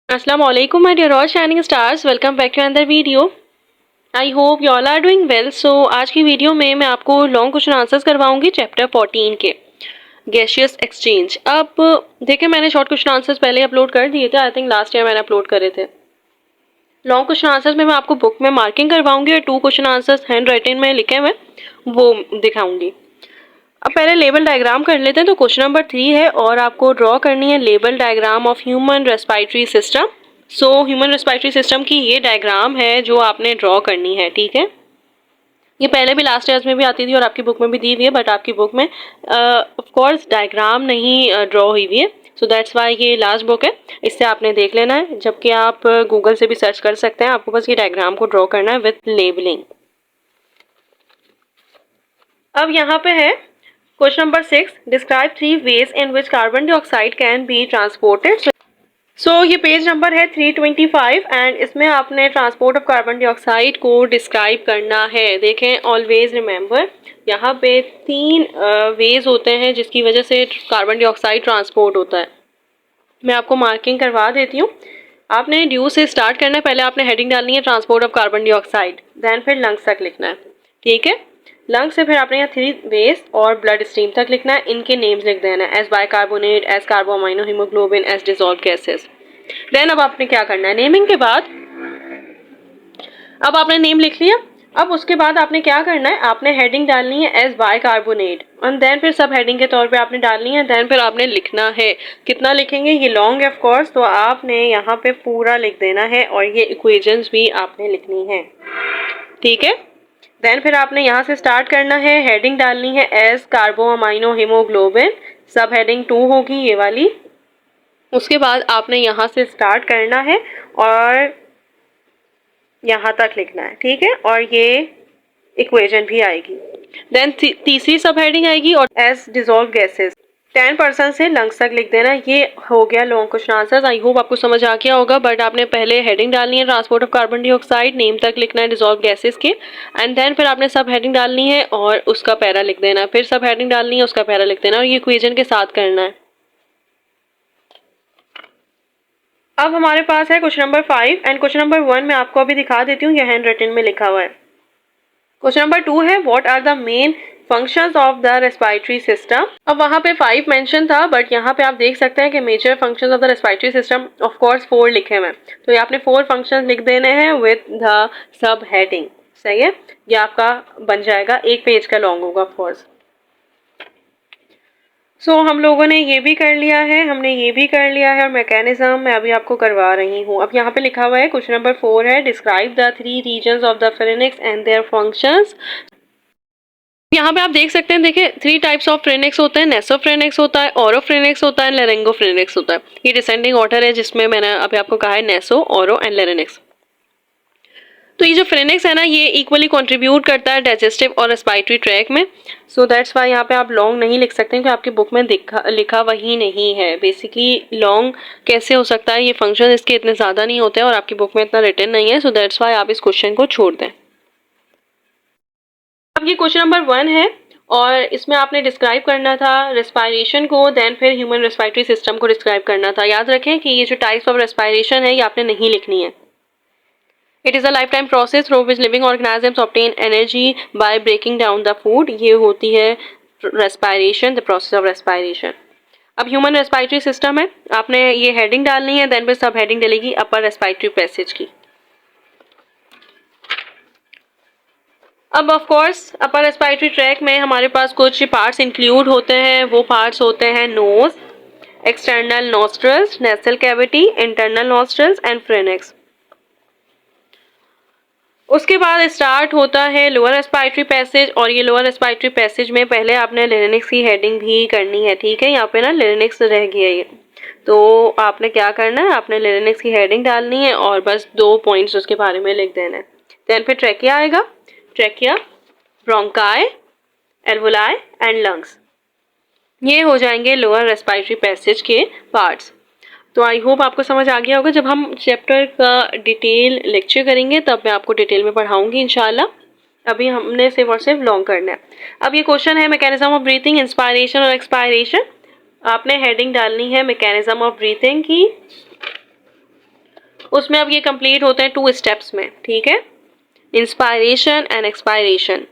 Assalamualaikum my dear all shining stars, welcome back to another video. I hope you all are doing well. So आज की video में मैं आपको long question answers करवाऊंगी chapter 14 के gaseous exchange. अब देखिए, मैंने शॉर्ट क्वेश्चन आंसर्स पहले अपलोड कर दिए थे. आई थिंक लास्ट ईयर मैंने अपलोड करे थे. लॉन्ग क्वेश्चन आंसर्स में मैं आपको बुक में मार्किंग करवाऊंगी और 2 क्वेश्चन आंसर्स हैंड राइटिंग में लिखे हुए वो दिखाऊंगी. अब पहले लेबल डायग्राम कर लेते हैं. तो क्वेश्चन नंबर 3 है और आपको ड्रॉ करनी है label diagram of human respiratory system. So human respiratory system की ये डायग्राम है जो आपने ड्रॉ करनी है. ठीक है, ये पहले भी लास्ट ईयर्स में भी आती थी और आपकी बुक में भी दी हुई है, बट आपकी बुक में ऑफ कोर्स डायग्राम नहीं ड्रॉ हुई हुई है. सो दैट्स वाई ये लास्ट बुक है. इससे आपने देख लेना है, जबकि आप गूगल से भी सर्च कर सकते हैं. आपको बस ये डायग्राम को ड्रॉ करना है विथ लेबलिंग. अब यहाँ पे है question number 6. Describe 3 ways in which carbon dioxide can be transported. So ये पेज नंबर है 325 एंड इसमें आपने ट्रांसपोर्ट ऑफ कार्बन डाइऑक्साइड को डिस्क्राइब करना है. देखें, ऑलवेज रिमेंबर यहाँ पे 3 वेज होते हैं जिसकी वजह से कार्बन डाइऑक्साइड ट्रांसपोर्ट होता है. मैं आपको मार्किंग करवा देती हूँ. आपने ड्यू से स्टार्ट करना है. पहले आपने हेडिंग डालनी है transport of carbon dioxide, then फिर लंग्स तक लिखना है. ठीक है, लंग्स से फिर आपने यहाँ 3 वेज और ब्लड स्ट्रीम तक लिखना है. इनके नेम्स लिख देना है as bicarbonate, as carbamino haemoglobin, as dissolved gases. Then अब आपने क्या करना है, नेमिंग के बाद अब आपने नेम लिख लिया. अब उसके बाद आपने क्या करना है, आपने हेडिंग डालनी है एज बाइकार्बोनेट और देन फिर सब हेडिंग के तौर पे आपने डालनी है. देन फिर आपने लिखना है. कितना लिखेंगे, ये लॉन्ग है ऑफ कोर्स, तो आपने यहाँ पे पूरा लिख देना है और ये इक्वेशंस भी आपने लिखनी है. ठीक है, देन फिर आपने यहाँ से स्टार्ट करना है. हेडिंग डालनी है एज कार्बोअमाइनो हीमोग्लोबिन, सब हेडिंग 2 होगी ये वाली. उसके बाद आपने यहाँ से स्टार्ट करना है और यहाँ तक लिखना है. ठीक है, और ये इक्वेशन भी आएगी. देन तीसरी सब हेडिंग आएगी और एज डिसॉल्व गैसेस 10% से लंग्स तक लिख देना. ये हो गया long question answers. I hope आपको समझ आ गया होगा. बट आपने पहले हेडिंग डालनी है transport of carbon dioxide, name तक लिखना है डिसॉल्व गैसेस के, एंड देन फिर आपने सब हेडिंग डालनी है और उसका पैरा लिख देना है. फिर सब हेडिंग डालनी है, उसका पैरा लिख देना और ये इक्वेशन के साथ करना है. अब हमारे पास है question number 5 and question number 1 मैं आपको अभी दिखा देती हूँ. ये हैंड रिटन में लिखा हुआ है. क्वेश्चन नंबर 2 है what are the main functions of the respiratory system. अब वहाँ पे 5 मेंशन था, बट यहाँ पे आप देख सकते हैं कि major functions of the respiratory system of course 4 लिखे हुए हैं. तो ये आपने 4 फंक्शंस लिख देने हैं विद द सब हेडिंग. सही है, ये आपका बन जाएगा, 1 पेज का लॉन्ग होगा ऑफ कोर्स. सो हम लोगों ने ये भी कर लिया है, हमने ये भी कर लिया है और मैकेनिज्म मैं अभी आपको करवा रही हूँ. अब यहाँ पे लिखा हुआ है क्वेश्चन नंबर 4 है describe the 3 regions of the pharynx and their functions. यहाँ पे आप देख सकते हैं, देखिए 3 टाइप्स ऑफ फ्रेनिक्स होते हैं. नेसोफ्रेनिक्स होता है, ओरोफ्रेनिक्स होता है, लेरिंगोफ्रेनिक्स होता है. ये डिसेंडिंग ऑर्डर है जिसमें मैंने अभी आपको कहा है नेसो, ओरो एंड लेरिनिक्स. तो ये जो फ्रेनिक्स है ना, ये इक्वली कंट्रीब्यूट करता है डाइजेस्टिव और रेस्पिरेटरी ट्रैक में. सो दैट्स वाई यहाँ पे आप लॉन्ग नहीं लिख सकते क्योंकि आपकी बुक में लिखा वही नहीं है. बेसिकली लॉन्ग कैसे हो सकता है, ये फंक्शन इसके इतने ज़्यादा नहीं होते हैं और आपकी बुक में इतना रिटन नहीं है. सो दैट्स वाई आप इस क्वेश्चन को छोड़ दें. अब ये क्वेश्चन नंबर 1 है और इसमें आपने डिस्क्राइब करना था रेस्पिरेशन को, देन फिर ह्यूमन रेस्पिरेटरी सिस्टम को डिस्क्राइब करना था. याद रखें कि ये जो टाइप्स ऑफ रेस्पिरेशन है ये आपने नहीं लिखनी है. It is a life time process through which living organisms obtain energy by breaking down the food. ये होती है respiration, the process of respiration. अब ह्यूमन रेस्पिरेटरी सिस्टम है, आपने ये हेडिंग डालनी है, देन फिर सब हेडिंग डलेगी अपर रेस्पिरेटरी पैसेज की. अब of course upper respiratory tract में हमारे पास कुछ पार्ट्स इंक्लूड होते हैं. वो पार्ट्स होते हैं nose, external nostrils, nasal cavity, internal nostrils and pharynx. उसके बाद स्टार्ट होता है लोअर रेस्पिरेटरी पैसेज और ये लोअर रेस्पिरेटरी पैसेज में पहले आपने लेरिनिक्स की हेडिंग भी करनी है. ठीक है, यहाँ पे ना लेरिनिक्स रह गया ये, तो आपने क्या करना है, आपने लेरिनिक्स की हेडिंग डालनी है और बस 2 पॉइंट्स उसके बारे में लिख देना है. देन फिर ट्रैकिया आएगा, trachea, bronchi, alveoli and lungs. ये हो जाएंगे लोअर रेस्पिरेटरी पैसेज के पार्ट्स. तो आई होप आपको समझ आ गया होगा. जब हम चैप्टर का डिटेल लेक्चर करेंगे तब मैं आपको डिटेल में पढ़ाऊंगी इंशाल्लाह. अभी हमने सिर्फ और सिर्फ लॉन्ग करना है. अब ये क्वेश्चन है मैकेनिज्म ऑफ ब्रीथिंग, इंस्पायरेशन और एक्सपायरेशन. आपने हेडिंग डालनी है मैकेनिज्म ऑफ ब्रीथिंग की उसमें अब ये कंप्लीट होते हैं 2 स्टेप्स में, ठीक है। Inspiration and expiration.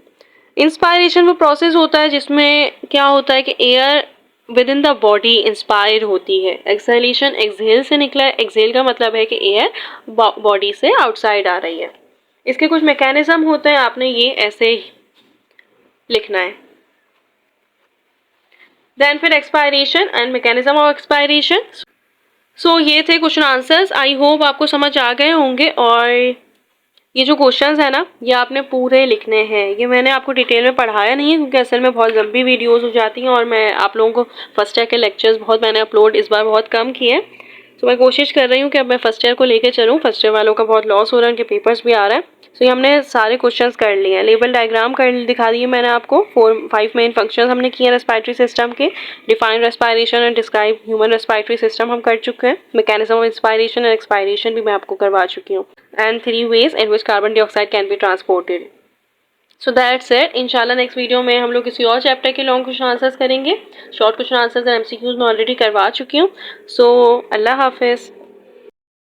इंस्पायरेशन वो प्रोसेस होता है जिसमें क्या होता है कि air with in the body inspire होती है। एक्सहेलेशन एक्सहेल से निकला है, एक्सहेल का मतलब है कि एयर बॉडी से आउटसाइड आ रही है। इसके कुछ मैकेनिज्म होते हैं, आपने ये ऐसे लिखना है। देन फिर expiration and mechanism of expiration. So ये थे क्वेश्चन आंसर्स। आई होप आपको समझ आ गए होंगे। और ये जो क्वेश्चंस है ना, ये आपने पूरे लिखने हैं। ये मैंने आपको डिटेल में पढ़ाया नहीं है क्योंकि असल में बहुत लंबी वीडियोस हो जाती हैं और मैं आप लोगों को फर्स्ट ईयर के लेक्चर्स बहुत मैंने अपलोड इस बार बहुत कम किए। तो मैं कोशिश कर रही हूँ कि अब मैं फर्स्ट ईयर को लेके चलूँ। फर्स्ट ईयर वालों का बहुत लॉस हो रहा है, उनके पेपर्स भी आ रहे हैं। सो ये हमने सारे क्वेश्चंस कर लिए हैं। लेबल डायग्राम कर दिखा दिए मैंने आपको। 5 मेन फंक्शंस हमने किए हैं रेस्पिरेटरी सिस्टम के। Define respiration and describe human respiratory system हम कर चुके हैं। Mechanism of inspiration and expiration भी मैं आपको करवा चुकी हूँ। And 3 ways in which carbon dioxide can be transported. So that's it. इंशाल्लाह नेक्स्ट वीडियो में हम लोग किसी और चैप्टर के लॉन्ग क्वेश्चन आंसर्स करेंगे। Short question answers and MCQs मैं ऑलरेडी करवा चुकी हूँ। सो अल्लाह हाफिज़।